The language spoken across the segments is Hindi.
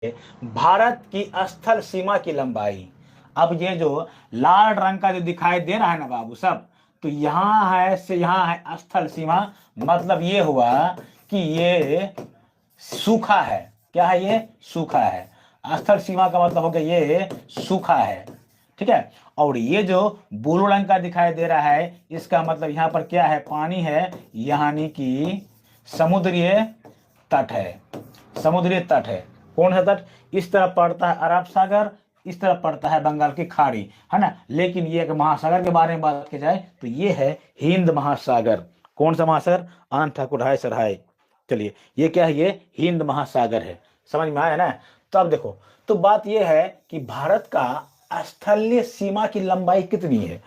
भारत की स्थल सीमा की लंबाई। अब ये जो लाल रंग का जो दिखाई दे रहा है ना बाबू सब, तो यहाँ है से यहाँ है स्थल सीमा, मतलब ये हुआ कि ये सूखा है। क्या है ये? सूखा है। स्थल सीमा का मतलब हो गया ये सूखा है। ठीक है। और ये जो ब्लू रंग का दिखाई दे रहा है, इसका मतलब यहाँ पर क्या है? पानी है, यानी कि समुद्रीय तट है। समुद्री तट है। कौन सा तट? इस तरफ पड़ता है अरब सागर, इस तरफ पड़ता है बंगाल की खाड़ी, है ना। लेकिन ये अगर महासागर के बारे में बात की जाए तो ये है हिंद महासागर। कौन सा महासागर? आनंद ठाकुर हाय सर हाय। चलिए, ये क्या है? ये हिंद महासागर है। समझ में आया ना? तो अब देखो, तो बात ये है कि भारत का स्थलीय सीमा की लंबाई कितनी है।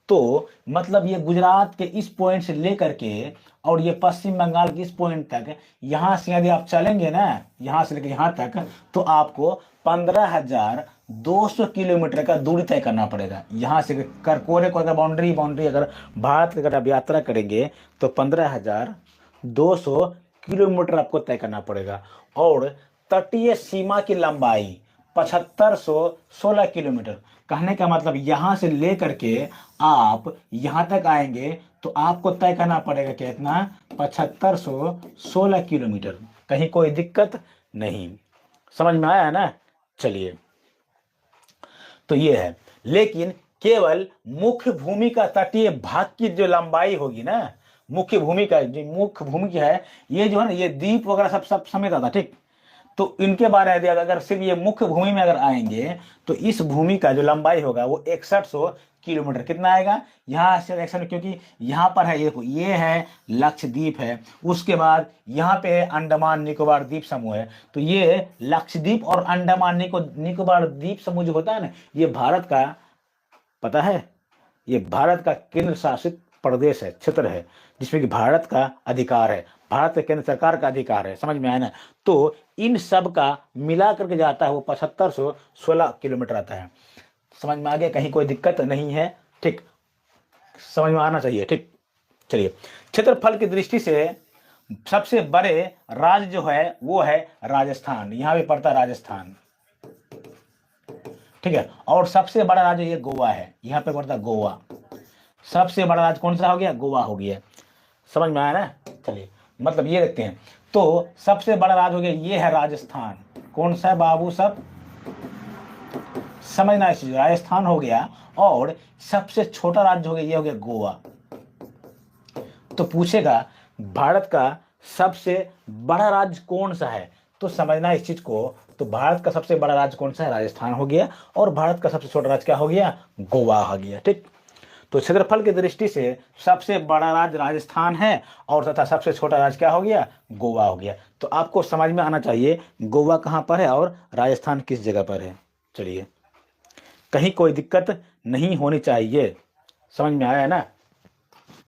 तो मतलब ये गुजरात के इस पॉइंट से लेकर के और ये पश्चिम बंगाल के इस पॉइंट तक, यहां से यदि आप चलेंगे ना, यहां से लेकर यहां तक, तो आपको 15,200 किलोमीटर का दूरी तय करना पड़ेगा। यहाँ से करकोरे को अगर बाउंड्री अगर भारत की अगर आप यात्रा करेंगे तो 15,200 किलोमीटर आपको तय करना पड़ेगा। और तटीय सीमा की लंबाई 7516 किलोमीटर। कहने का मतलब यहां से लेकर के आप यहां तक आएंगे तो आपको तय करना पड़ेगा कितना? 7516 किलोमीटर। कहीं कोई दिक्कत नहीं। समझ में आया ना? चलिए, तो ये है। लेकिन केवल मुख्य भूमि का तटीय भाग की जो लंबाई होगी ना, मुख्य भूमि का जो मुख्य भूमि की है, ये जो है ना, ये द्वीप वगैरह सब सब समेत आता। ठीक। तो इनके बारे में अगर सिर्फ ये मुख्य भूमि में अगर आएंगे तो इस भूमि का जो लंबाई होगा वो 6100 किलोमीटर। कितना आएगा? यहाँ से 61, क्योंकि यहाँ पर है, ये है लक्षद्वीप है, उसके बाद यहाँ पे है अंडमान निकोबार द्वीप समूह है। तो ये लक्षद्वीप और अंडमान निकोबार द्वीप समूह जो होता है ना, ये भारत का, पता है, ये भारत का केंद्र शासित प्रदेश है, क्षेत्र है, जिसमें कि भारत का अधिकार है, भारत के केंद्र सरकार का अधिकार है। समझ में आया ना? तो इन सब का मिला करके जाता है वो 7516 किलोमीटर आता है। समझ में आ गया? कहीं कोई दिक्कत नहीं है। ठीक, समझ में आना चाहिए। ठीक। चलिए, क्षेत्रफल की दृष्टि से सबसे बड़े राज्य जो है वो है राजस्थान। यहां भी पड़ता है राजस्थान। ठीक है। और सबसे बड़ा राज्य ये गोवा है, यहाँ पे पड़ता है गोवा। सबसे बड़ा राज्य कौन सा हो गया? गोवा हो गया। समझ में आया ना? चलिए, मतलब ये देखते हैं। तो सबसे बड़ा राज्य हो गया ये है राजस्थान। कौन सा है बाबू? सब समझना इस चीज, राजस्थान हो गया। और सबसे छोटा राज्य हो गया, ये हो गया गोवा। तो पूछेगा भारत का सबसे बड़ा राज्य कौन सा है, तो समझना इस चीज को। तो भारत का सबसे बड़ा राज्य कौन सा है? राजस्थान हो गया। और भारत का सबसे छोटा राज्य क्या हो गया? गोवा हो गया। ठीक। तो क्षेत्रफल की दृष्टि से सबसे बड़ा राज्य राजस्थान है और तथा सबसे छोटा राज्य क्या हो गया? गोवा हो गया। तो आपको समझ में आना चाहिए गोवा कहाँ पर है और राजस्थान किस जगह पर है। चलिए, कहीं कोई दिक्कत नहीं होनी चाहिए। समझ में आया ना?